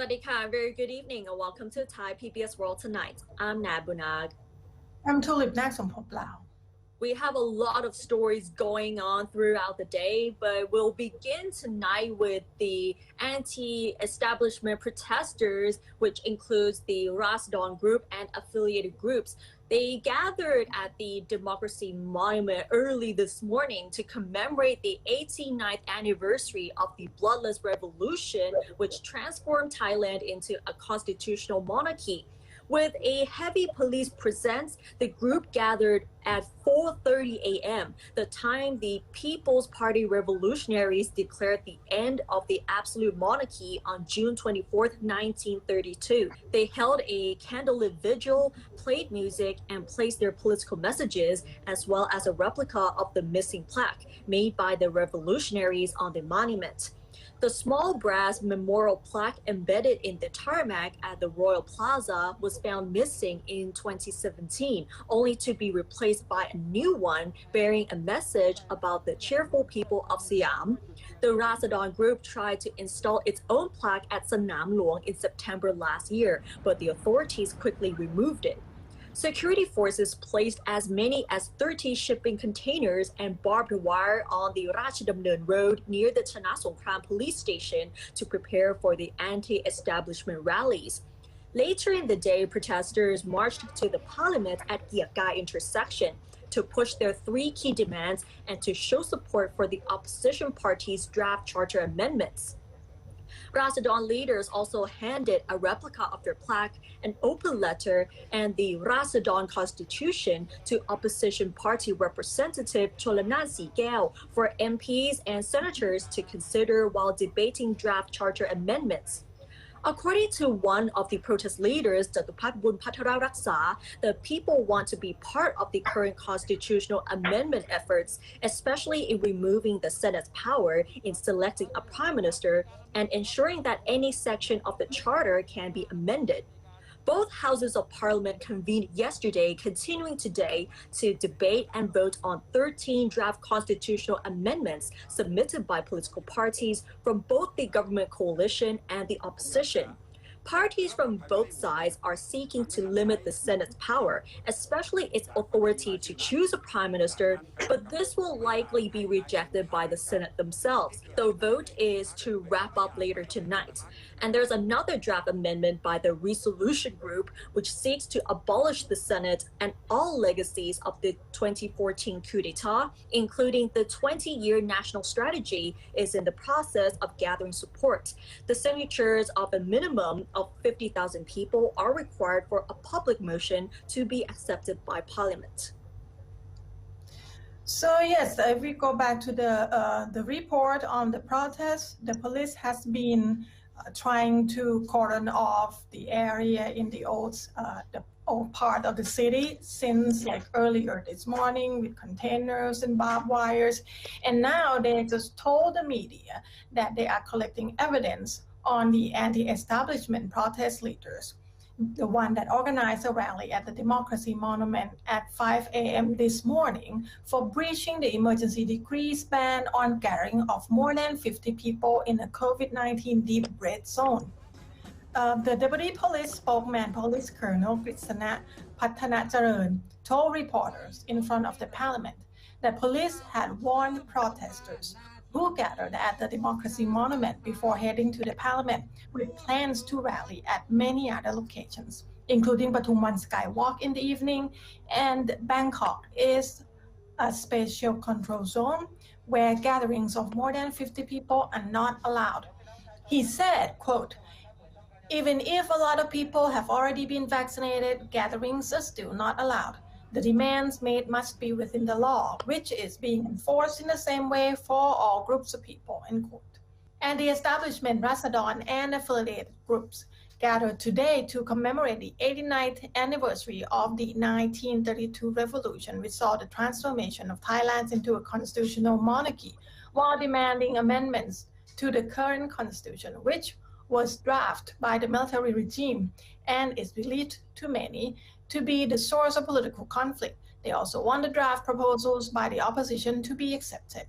วัสดีค่ะ very good evening and welcome to Thai PBS World Tonight. I'm Nabunag. I'm Tulip นาคสมภพลาว We have a lot of stories going on throughout the day, but we'll begin tonight with the anti-establishment protesters, which includes the Rasdon group and affiliated groups. They gathered at the Democracy Monument early this morning to commemorate the 89th anniversary of the Bloodless Revolution, which transformed Thailand into a constitutional monarchy. With a heavy police presence, the group gathered at 4:30 a.m., the time the People's Party revolutionaries declared the end of the absolute monarchy on June 24, 1932. They held a candlelit vigil, played music, and placed their political messages, as well as a replica of the missing plaque made by the revolutionaries on the monument. The small brass memorial plaque embedded in the tarmac at the Royal Plaza was found missing in 2017, only to be replaced by a new one bearing a message about the cheerful people of Siam. The Rasdon group tried to install its own plaque at Sanam Luang in September last year, but the authorities quickly removed it. Security forces placed as many as 30 shipping containers and barbed wire on the Ratchadamnern Road near the Chanasongkram police station to prepare for the anti-establishment rallies. Later in the day, protesters marched to the parliament at Giakai intersection to push their three key demands and to show support for the opposition party's draft charter amendments. Rasdon leaders also handed a replica of their plaque, an open letter, and the Rasdon Constitution to opposition party representative Cholanan Sikeo for MPs and senators to consider while debating draft charter amendments. According to one of the protest leaders, Jatupat Bunpatararaksa, the people want to be part of the current constitutional amendment efforts, especially in removing the Senate's power in selecting a prime minister and ensuring that any section of the charter can be amended. Both houses of parliament convened yesterday, continuing today to debate and vote on 13 draft constitutional amendments submitted by political parties from both the government coalition and the opposition. Parties from both sides are seeking to limit the Senate's power, especially its authority to choose a prime minister, but this will likely be rejected by the Senate themselves. The vote is to wrap up later tonight. And there's another draft amendment by the Resolution Group, which seeks to abolish the Senate and all legacies of the 2014 coup d'etat, including the 20-year national strategy, is in the process of gathering support. The signatures of a minimum of 50,000 people are required for a public motion to be accepted by Parliament. So yes, if we go back to the report on the protest, the police has been trying to cordon off the area in the old part of the city since like earlier this morning with containers and barbed wires, and now they just told the media that they are collecting evidence on the anti-establishment protest leaders, the one that organized a rally at the Democracy Monument at 5 a.m. this morning for breaching the emergency decree's ban on gathering of more than 50 people in a COVID-19 deep red zone. The Deputy Police Spokesman, Police Colonel Kritsana Pattanacharan, told reporters in front of the parliament that police had warned protesters who gathered at the Democracy Monument before heading to the parliament with plans to rally at many other locations, including Pathumwan Skywalk in the evening, and Bangkok is a special control zone where gatherings of more than 50 people are not allowed. He said, quote, "Even if a lot of people have already been vaccinated, gatherings are still not allowed. The demands made must be within the law, which is being enforced in the same way for all groups of people," end quote. And the establishment, Rasdon, and affiliated groups gathered today to commemorate the 89th anniversary of the 1932 revolution, which saw the transformation of Thailand into a constitutional monarchy, while demanding amendments to the current constitution, which was drafted by the military regime and is believed to many to be the source of political conflict. They also want the draft proposals by the opposition to be accepted.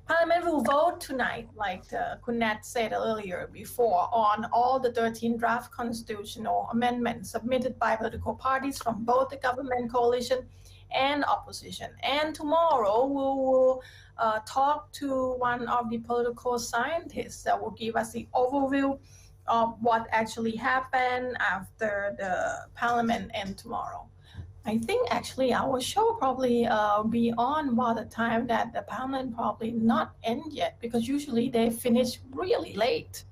Parliament will vote tonight, like Kunat said earlier before, on all the 13 draft constitutional amendments submitted by political parties from both the government coalition and opposition. And tomorrow we will talk to one of the political scientists that will give us the overview of what actually happened after the Parliament end tomorrow. I think actually our show probably be on by the time that the Parliament probably not end yet, because usually they finish really late.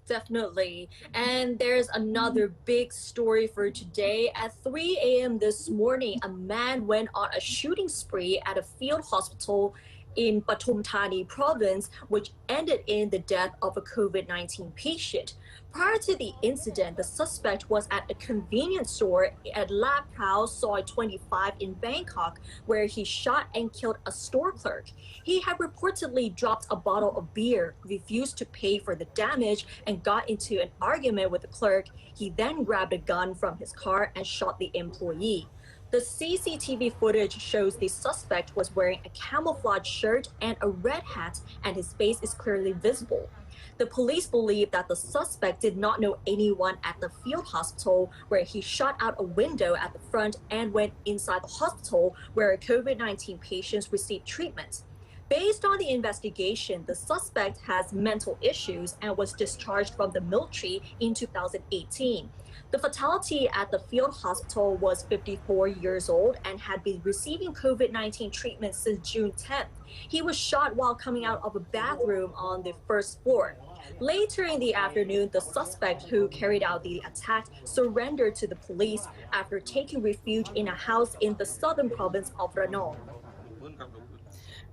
Definitely. And there's another big story for today. At 3 a.m. this morning, a man went on a shooting spree at a field hospital in Pathum Thani province, which ended in the death of a COVID-19 patient. Prior to the incident, the suspect was at a convenience store at La Prao, Soy 25 in Bangkok, where he shot and killed a store clerk. He had reportedly dropped a bottle of beer, refused to pay for the damage, and got into an argument with the clerk. He then grabbed a gun from his car and shot the employee. The CCTV footage shows the suspect was wearing a camouflage shirt and a red hat, and his face is clearly visible. The police believe that the suspect did not know anyone at the field hospital, where he shot out a window at the front and went inside the hospital where COVID-19 patients received treatment. Based on the investigation, the suspect has mental issues and was discharged from the military in 2018. The fatality at the field hospital was 54 years old and had been receiving COVID-19 treatment since June 10th. He was shot while coming out of a bathroom on the first floor. Later in the afternoon, the suspect who carried out the attack surrendered to the police after taking refuge in a house in the southern province of Ranong.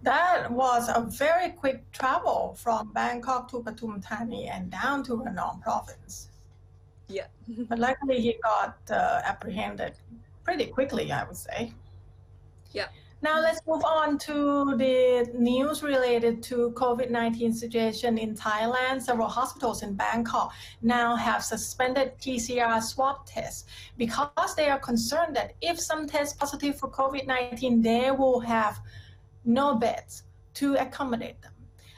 That was a very quick travel from Bangkok to Pathum Thani and down to Ranong province. Yeah. But luckily he got apprehended pretty quickly, I would say. Yeah. Now let's move on to the news related to COVID-19 situation in Thailand. Several hospitals in Bangkok now have suspended PCR swab tests because they are concerned that if some test positive for COVID-19, they will have no beds to accommodate them.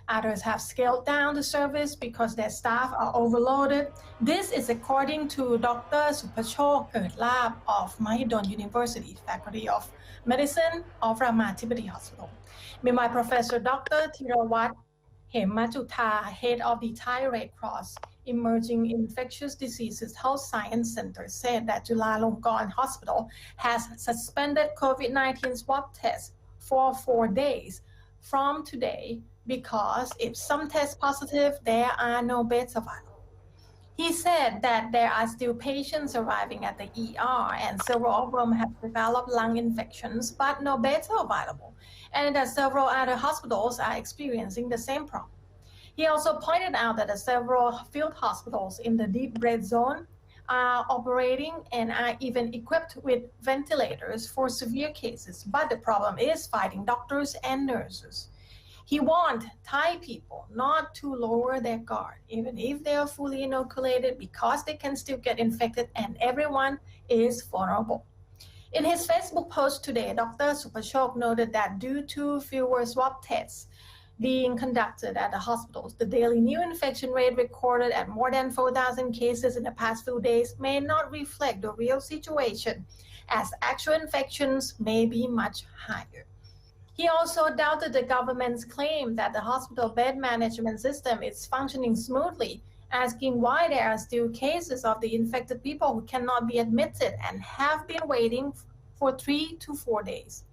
Others have scaled down the service because their staff are overloaded. This is according to Dr. Supachok Kertlap of Mahidol University, Faculty of Medicine of Ramathibodi Hospital. Meanwhile, Professor Dr. Thirawat Hemajutha, head of the Thai Red Cross Emerging Infectious Diseases Health Science Center, said that Chulalongkorn Hospital has suspended COVID-19 swab tests for 4 days from today because if some test positive, there are no beds available. He said that there are still patients arriving at the ER and several of them have developed lung infections, but no beds are available, and that several other hospitals are experiencing the same problem. He also pointed out that several field hospitals in the deep red zone are operating and are even equipped with ventilators for severe cases, but the problem is finding doctors and nurses. He warned Thai people not to lower their guard, even if they are fully inoculated, because they can still get infected and everyone is vulnerable. In his Facebook post today, Dr. Supachok noted that due to fewer swab tests being conducted at the hospitals, the daily new infection rate recorded at more than 4,000 cases in the past few days may not reflect the real situation, as actual infections may be much higher. He also doubted the government's claim that the hospital bed management system is functioning smoothly, asking why there are still cases of the infected people who cannot be admitted and have been waiting for 3 to 4 days.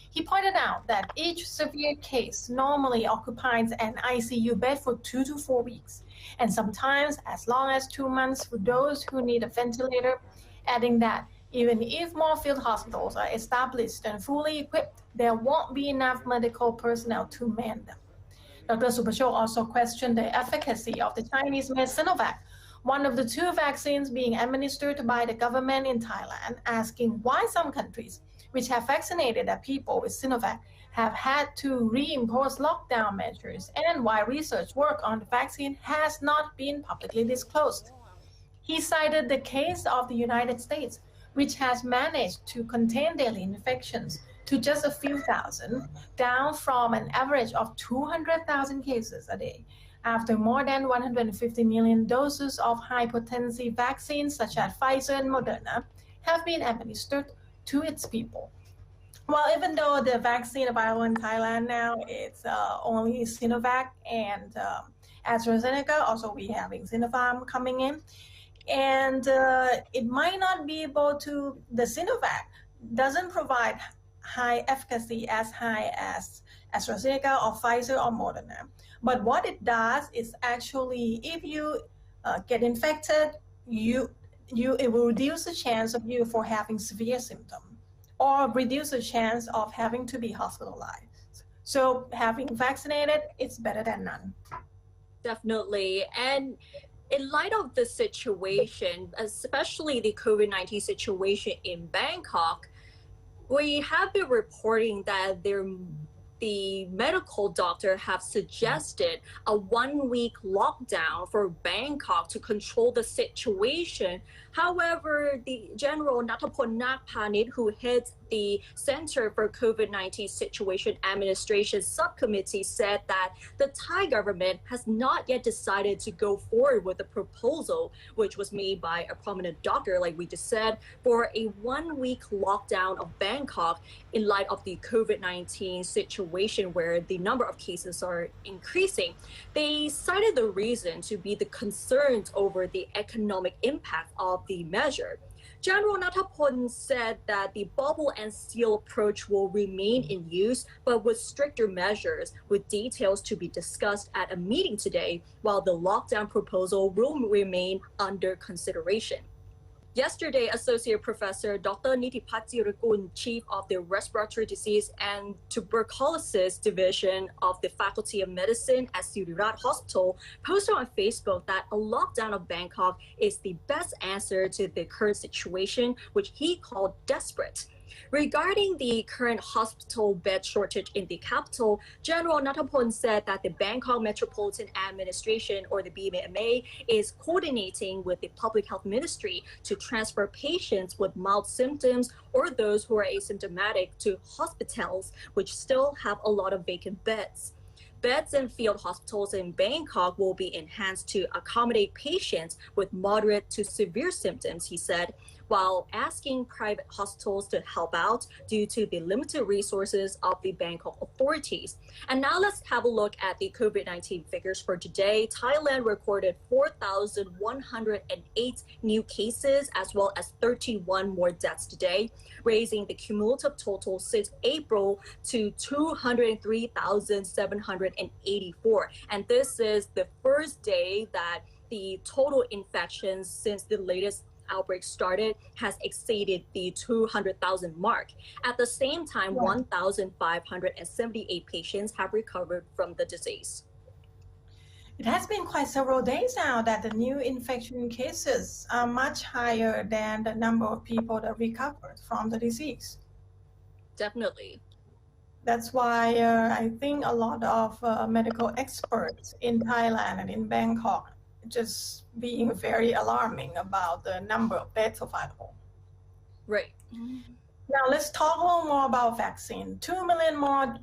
He pointed out that each severe case normally occupies an ICU bed for 2 to 4 weeks, and sometimes as long as 2 months for those who need a ventilator, adding that even if more field hospitals are established and fully equipped, there won't be enough medical personnel to man them. Dr. Supachok also questioned the efficacy of the Chinese-made Sinovac, one of the 2 vaccines being administered by the government in Thailand, asking why some countries which have vaccinated their people with Sinovac have had to reimpose lockdown measures, and why research work on the vaccine has not been publicly disclosed. He cited the case of the United States, which has managed to contain daily infections to just a few thousand, down from an average of 200,000 cases a day, after more than 150 million doses of high-potency vaccines such as Pfizer and Moderna have been administered to its people. Well, even though the vaccine available in Thailand now, it's only Sinovac and AstraZeneca, also we having Sinovac coming in, and it might not be able to, the Sinovac doesn't provide high efficacy as high as AstraZeneca or Pfizer or Moderna. But what it does is actually, if you get infected, it will reduce the chance of you for having severe symptoms or reduce the chance of having to be hospitalized. So having vaccinated, it's better than none. Definitely. And in light of the situation, especially the COVID-19 situation in Bangkok, we have been reporting that the medical doctor have suggested a 1-week lockdown for Bangkok to control the situation. However, the General Nattapol Nakpanit, who heads the Center for COVID-19 Situation Administration Subcommittee, said that the Thai government has not yet decided to go forward with the proposal, which was made by a prominent doctor, like we just said, for a 1-week lockdown of Bangkok in light of the COVID-19 situation where the number of cases are increasing. They cited the reason to be the concerns over the economic impact of the measure. General Nattapol said that the bubble and seal approach will remain in use, but with stricter measures, with details to be discussed at a meeting today, while the lockdown proposal will remain under consideration. Yesterday, Associate Professor Dr. Nitipat Jirakul, Chief of the Respiratory Disease and Tuberculosis Division of the Faculty of Medicine at Sirirat Hospital, posted on Facebook that a lockdown of Bangkok is the best answer to the current situation, which he called desperate. Regarding the current hospital bed shortage in the capital, General Nattapol said that the Bangkok Metropolitan Administration, or the BMA, is coordinating with the Public Health Ministry to transfer patients with mild symptoms or those who are asymptomatic to hospitals, which still have a lot of vacant beds. Beds in field hospitals in Bangkok will be enhanced to accommodate patients with moderate to severe symptoms, he said, while asking private hospitals to help out due to the limited resources of the Bangkok authorities. And now let's have a look at the COVID-19 figures for today. Thailand recorded 4,108 new cases as well as 31 more deaths today, raising the cumulative total since April to 203,784. And this is the first day that the total infections since the latest outbreak started has exceeded the 200,000 mark. At the same time, 1,578 patients have recovered from the disease. It has been quite several days now that the new infection cases are much higher than the number of people that recovered from the disease. Definitely. That's why I think a lot of medical experts in Thailand and in Bangkok just being very alarming about the number of beds available. Right. Now let's talk a little more about vaccine. 2 million more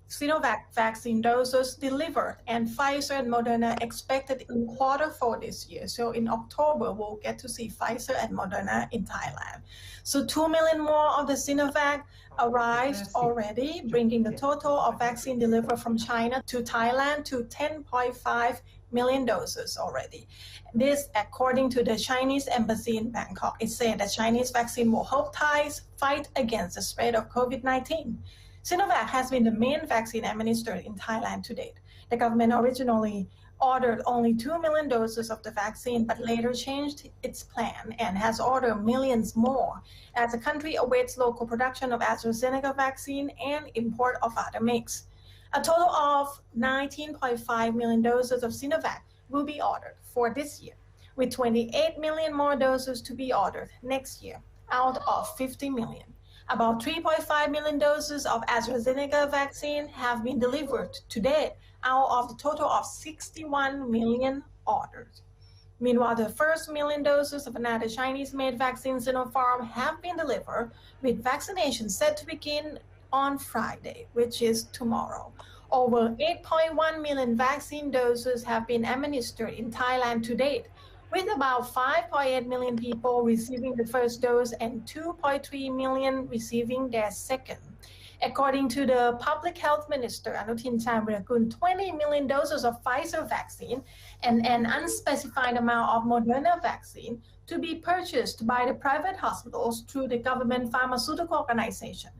Sinovac vaccine doses delivered and Pfizer and Moderna expected in Q4 this year. So in October, we'll get to see Pfizer and Moderna in Thailand. So 2 million more of the Sinovac arrived already, bringing the total of vaccine delivered from China to Thailand to 10.5 million doses already. This, according to the Chinese embassy in Bangkok, it said that Chinese vaccine will help Thais fight against the spread of COVID-19. Sinovac has been the main vaccine administered in Thailand to date. The government originally ordered only 2 million doses of the vaccine, but later changed its plan and has ordered millions more as the country awaits local production of AstraZeneca vaccine and import of other mix. A total of 19.5 million doses of Sinovac will be ordered for this year, with 28 million more doses to be ordered next year out of 50 million. About 3.5 million doses of AstraZeneca vaccine have been delivered to date out of the total of 61 million orders. Meanwhile, the first million doses of another Chinese-made vaccine, Sinopharm, have been delivered, with vaccination set to begin on Friday, which is tomorrow. Over 8.1 million vaccine doses have been administered in Thailand to date, with about 5.8 million people receiving the first dose and 2.3 million receiving their second. According to the Public Health Minister, Anutin Charnvirakul, 20 million doses of Pfizer vaccine and an unspecified amount of Moderna vaccine to be purchased by the private hospitals through the government pharmaceutical organization.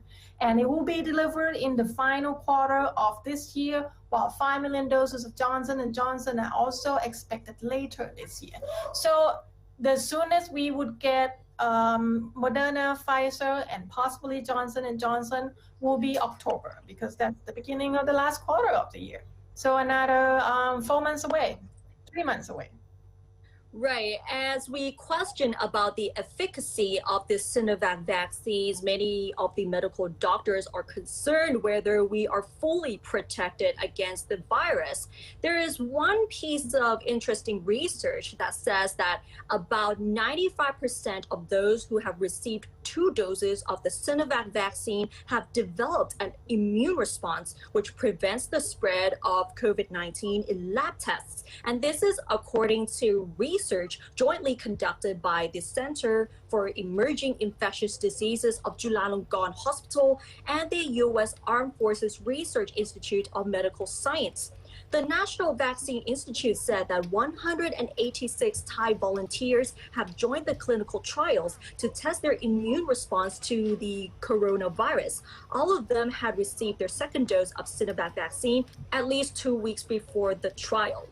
And it will be delivered in the final quarter of this year, while 5 million doses of Johnson & Johnson are also expected later this year. So the soonest we would get Moderna, Pfizer, and possibly Johnson & Johnson will be October, because that's the beginning of the last quarter of the year. So another 4 months away, 3 months away. Right. As we question about the efficacy of the Sinovac vaccines, many of the medical doctors are concerned whether we are fully protected against the virus. There is one piece of interesting research that says that about 95% of those who have received 2 doses of the Sinovac vaccine have developed an immune response, which prevents the spread of COVID-19 in lab tests. And this is according to research jointly conducted by the Center for Emerging Infectious Diseases of Chulalongkorn Hospital and the U.S. Armed Forces Research Institute of Medical Science. The National Vaccine Institute said that 186 Thai volunteers have joined the clinical trials to test their immune response to the coronavirus. All of them had received their second dose of Sinovac vaccine at least 2 weeks before the trial.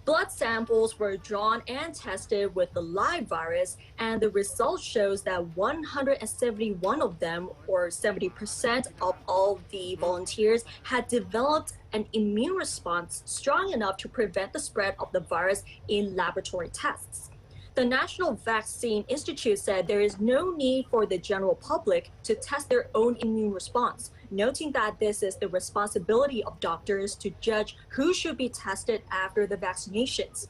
Blood samples were drawn and tested with the live virus, and the result shows that 171 of them, or 70% of all the volunteers, had developed an immune response strong enough to prevent the spread of the virus in laboratory tests. The National Vaccine Institute said there is no need for the general public to test their own immune response, noting that this is the responsibility of doctors to judge who should be tested after the vaccinations.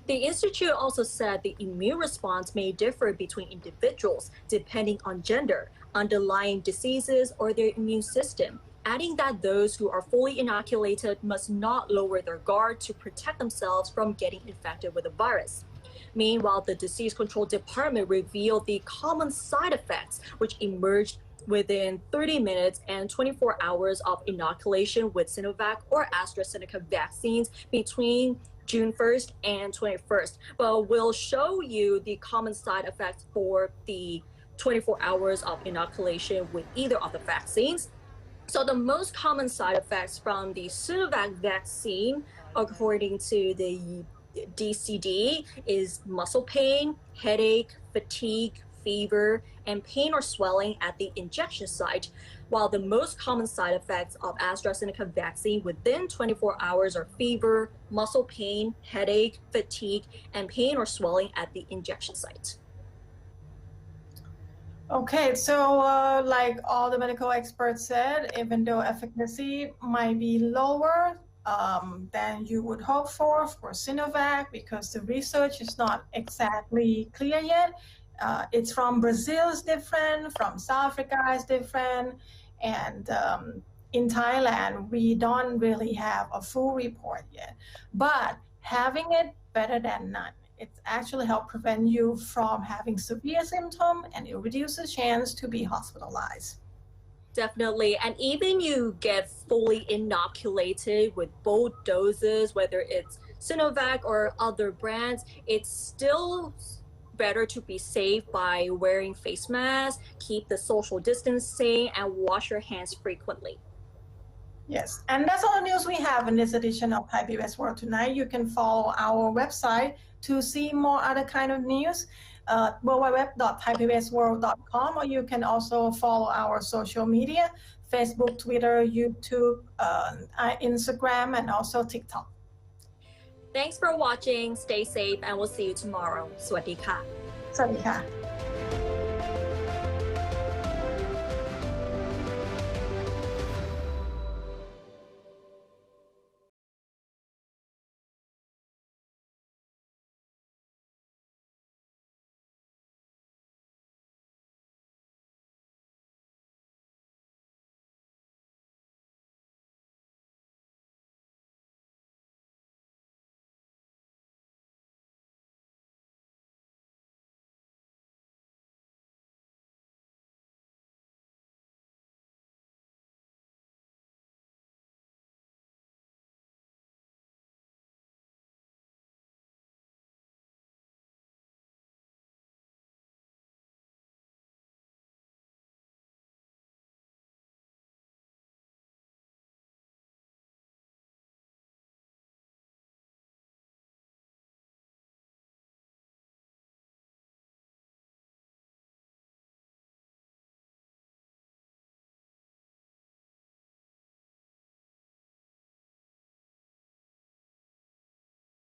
The institute also said the immune response may differ between individuals depending on gender, underlying diseases, or their immune system, adding that those who are fully inoculated must not lower their guard to protect themselves from getting infected with the virus. Meanwhile, the Disease Control Department revealed the common side effects which emerged within 30 minutes and 24 hours of inoculation with Sinovac or AstraZeneca vaccines between June 1st and 21st. But we'll show you the common side effects for the 24 hours of inoculation with either of the vaccines. So the most common side effects from the Sinovac vaccine, according to the DCD, is muscle pain, headache, fatigue, fever, and pain or swelling at the injection site, while the most common side effects of AstraZeneca vaccine within 24 hours are fever, muscle pain, headache, fatigue, and pain or swelling at the injection site. Okay, so like all the medical experts said, even though efficacy might be lower than you would hope for Sinovac, because the research is not exactly clear yet. It's from Brazil is different, from South Africa is different, and in Thailand, we don't really have a full report yet. But having it better than none. It actually helps prevent you from having severe symptoms, and it reduces chance to be hospitalized. Definitely. And even you get fully inoculated with both doses, whether it's Sinovac or other brands, it's still better to be safe by wearing face masks, keep the social distancing, and wash your hands frequently. Yes, and that's all the news we have in this edition of Thai PBS World Tonight. You can follow our website to see more other kind of news, www.thaipbsworld.com, or you can also follow our social media, Facebook, Twitter, YouTube, Instagram, and also TikTok. Thanks for watching. Stay safe, and we'll see you tomorrow. สวัสดีค่ะ สวัสดีค่ะ